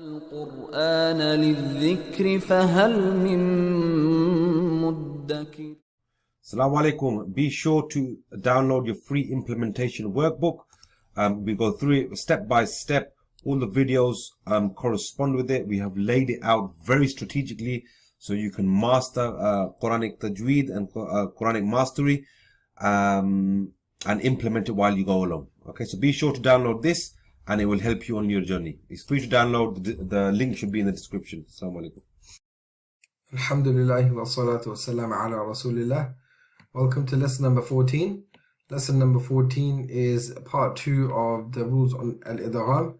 القرآن للذكر فهل من مدكر. Assalamu alaikum. Be sure to download your free implementation workbook. We go through it step by step. All the videos correspond with it. We have laid it out very strategically so you can master Quranic Tajweed and Quranic Mastery and implement it while you go along. Okay, so be sure to download this and it will help you on your journey. It's free to download. The link should be in the description. Assalamu alaikum. Alhamdulillah wa salatu wa salam ala rasulillah. Welcome to lesson number 14. Lesson number 14 is part 2 of the rules on al-idgham.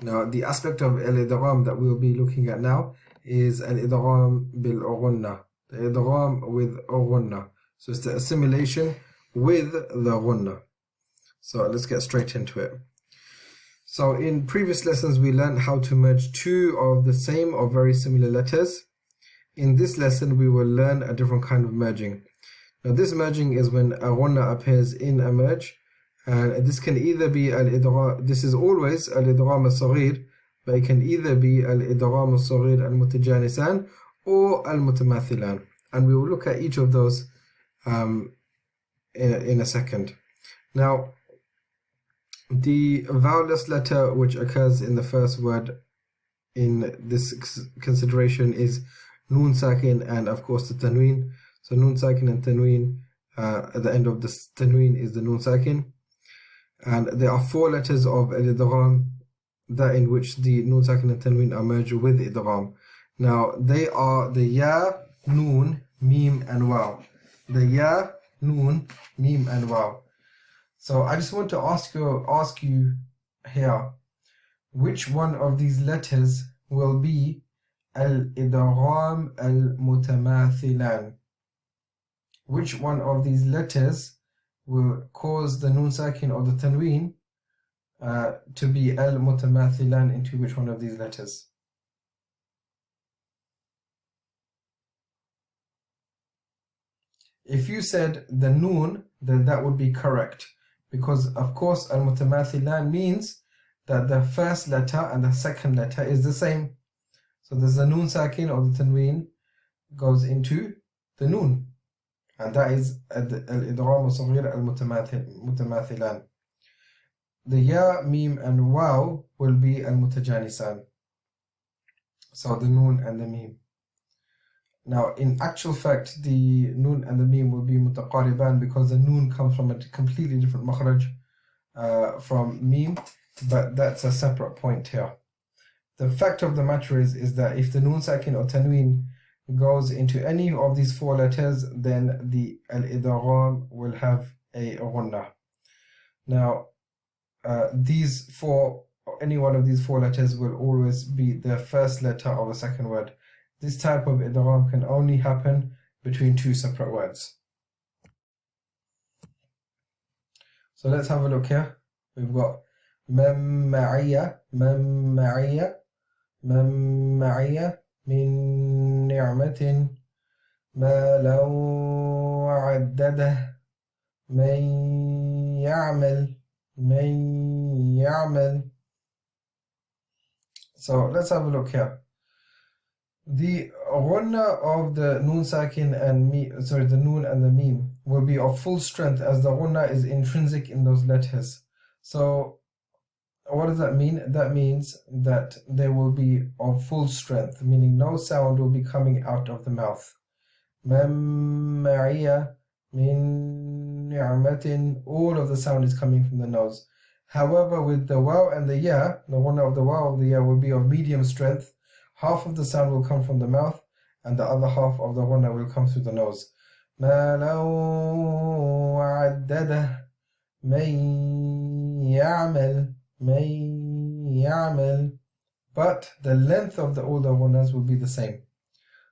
Now the aspect of al-idgham that we'll be looking at now is al-idgham bil-ghunnah. The idgham with ghunnah. So it's the assimilation with the ghunnah. So let's get straight into it. So in previous lessons we learned how to merge two of the same or very similar letters. In this lesson we will learn a different kind of merging. Now this merging is when a ghunnah appears in a merge, and this can either be al-idgham, this is always al-idgham al-saghir, but it can either be al-idgham al-saghir al-mutajanisan or al-mutamathilan, and we will look at each of those in a second. Now the vowelless letter which occurs in the first word in this consideration is Noon Sakin and of course the Tanween. So Noon Sakin and Tanween, at the end of the Tanween is the Noon Sakin. And there are four letters of Al-Idgham, that in which the Noon Sakin and Tanween are merged with Idgham. Now they are the Ya, Noon, Mim and Waw. The Ya, Noon, Mim and Waw. So I just want to ask you here, which one of these letters will be Al-Idgham Al-Mutamathilan? Which one of these letters will cause the Noon Sakin or the Tanween to be Al-Mutamathilan into which one of these letters? If you said the Noon, then that would be correct, because of course Al-Mutamathilan means that the first letter and the second letter is the same. So there's the Noon Sakin or the Tanween goes into the Noon, and that is al-idgham al-saghir al-mutamathilan. The Ya, Mim and Waw will be al-mutajanisan. So the Noon and the Mim. Now in actual fact the Noon and the Mim will be mutaqariban because the Noon comes from a completely different makhraj from Mim, but that's a separate point here. The fact of the matter is that if the Noon Sakin or Tanween goes into any of these four letters, then the al-idgham will have a ghunnah. Now any one of these four letters will always be the first letter of a second word. This type of idgham can only happen between two separate words. So let's have a look here. We've got man ma'iyya, man ma'iyya, man ma'iyya min ni'matin ma law wa'addadah man ya'mal. So let's have a look here. The ghunnah of the Noon Sakin and the Noon and the Mim will be of full strength as the ghunnah is intrinsic in those letters. So what does that mean? That means that they will be of full strength, meaning no sound will be coming out of the mouth. Man ma'iyya min ni'matin, all of the sound is coming from the nose. However, with the Waw and the Ya, the ghunnah of the Waw of the Ya will be of medium strength. Half of the sound will come from the mouth and the other half of the ghunnah will come through the nose. مَا لَوْ وَعَدَّدَهُ مَنْ يَعْمَلْ. But the length of all the ghunnahs will be the same.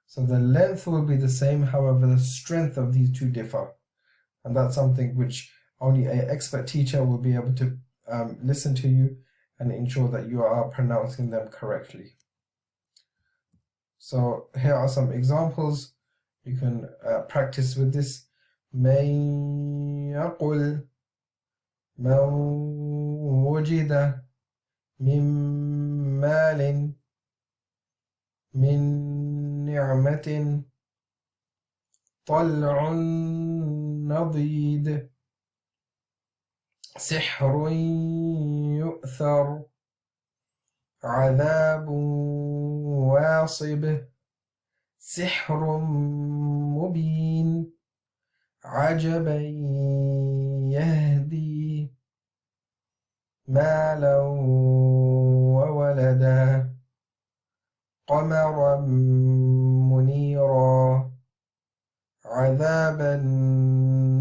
So the length will be the same, however the strength of these two differ. And that's something which only an expert teacher will be able to listen to you and ensure that you are pronouncing them correctly. So here are some examples. You can practice with this. مَنْ يَقُلْ مَنْ وُجِدَ مِنْ مَالٍ من نعمة طلع نضيد سحر يؤثر عذاب واصب سحر مبين عجبا يهدي مالا وولدا قمرا منيرا عذابا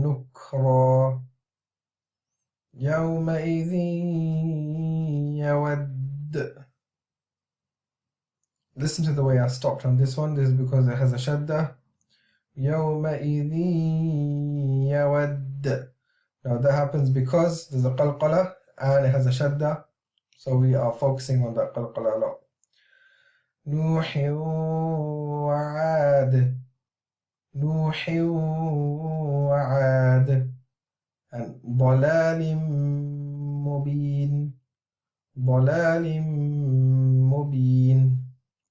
نكرا يومئذ يود. Listen to the way I stopped on this one. This is because it has a shadda. يومئذ يود. Now that happens because there's a qalqala and it has a shadda. So we are focusing on that qalqala a lot. نوح وعاد نوح وعاد and ضلال مبين ضلال مبين.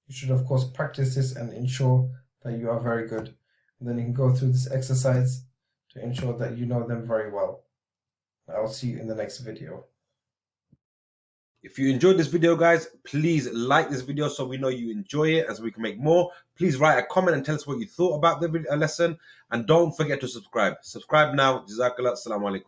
You should of course practice this and ensure that you are very good. And then you can go through this exercise to ensure that you know them very well. I'll see you in the next video. If you enjoyed this video, guys, please like this video so we know you enjoy it, as we can make more. Please write a comment and tell us what you thought about the lesson. And don't forget to subscribe. Subscribe now. Jazakallah. Assalamu alaikum.